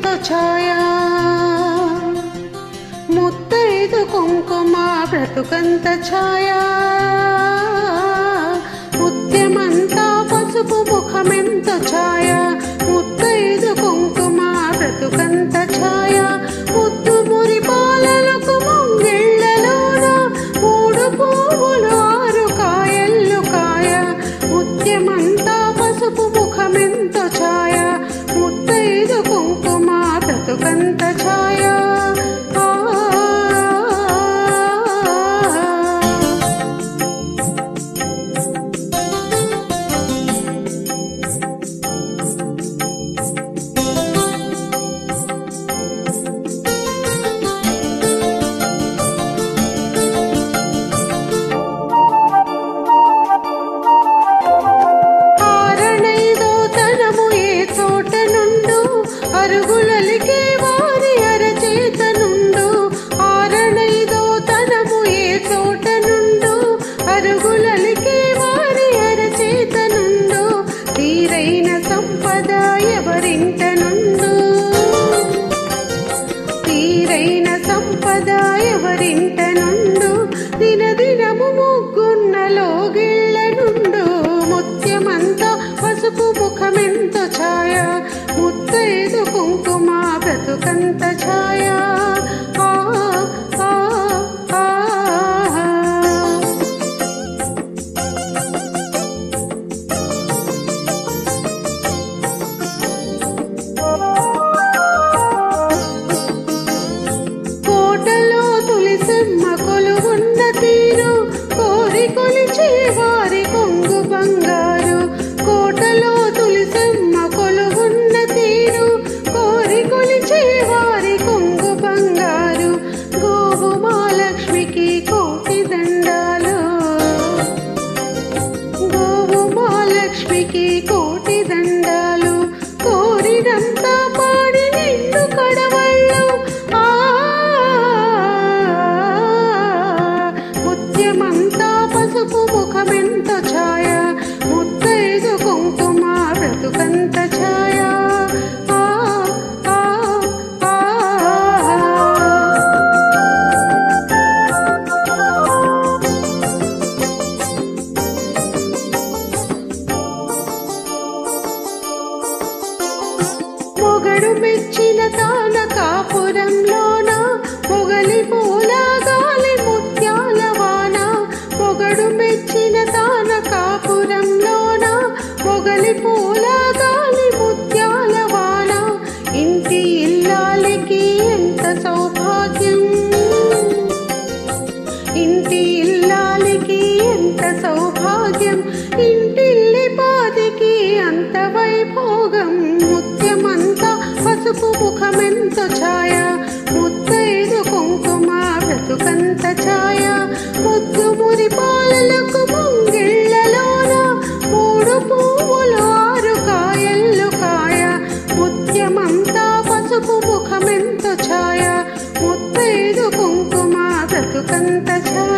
ముఖమెంతో ఛాయ ముత్తైదు కుంకుమ బ్రతుకంత ఛాయ ముత్యమంతా పసుపు ముఖమెంతో ఛాయ ముత్తైదు కుంకుమ బ్రతుకంత ఛాయ ముద్దు మురి పాలలకు ముంగిళ్ళలోన మూడు పువ్వులు ఆరు కాయల్లు కాయ ముత్యమంతా పసుపు ముఖమెంతో ఛాయ ముత్తైదు కుంకుమ బ్రతుకంత ఛాయ అరుగులలికే వారి అరచేత నుండు ఆరణైదో తనము ఏ చోట నుండు అరుగులలికే వారి అరచేత నుండు తీరైన సంపద ఎవరింట నుండు తీరైన సంపద ఎవరింట నుండు దినదినము ముగ్గున్న లోగిళ్ళ నుండు ముత్యమంతా పసుపు ముఖమెంతో ఛాయ ముత్తైదు కుంకుమ బ్రతుకంత ఛాయ కోటలో తులసమ్మ కొలువున్న తీరు కోరి కొలిచే వారి కొంగు బంగారు కోటలో తులసమ్మ కొలువున్న తీరు కోరి కొలిచే వారి కొంగు బంగారు గోవు మహాలక్ష్మికి కోటి దండాలు గోవు మహాలక్ష్మికి కోటి దండాలు కోరినంతా పాడి నిండు కడవళ్ళు ముత్యమంతా పసుపు ముఖమెంతో ఛాయ ముత్తైదు కుంకుమ బ్రతుకంత ఛాయ మొగడు మెచ్చిన తాన కాపురంలోన మొగలి పూల గాలి ముత్యాల వాన మొగడు మెచ్చిన తాన కాపురంలోన మొగలి పూల గాలి ముత్యాల వాన ఇంటి ఇల్లాలికి ఎంత సౌభాగ్యం ఇంటి ఇల్లాలికి ఎంత సౌభాగ్యం ఇంటిల్లి పాదికి అంత వైభోగం ముత్యమంతా పసుపు ముఖమెంతో ఛాయ ముత్తైదు కుంకుమ బ్రతుకంత ఛాయ ముద్దు మురి పాలలకు ముంగిళ్ళలోన మూడు పువ్వులు ఆరు కాయల్లు కాయ ముత్యమంతా పసుపు ముఖమెంతో ఛాయ ముత్తైదు కుంకుమ బ్రతుకంత ఛాయ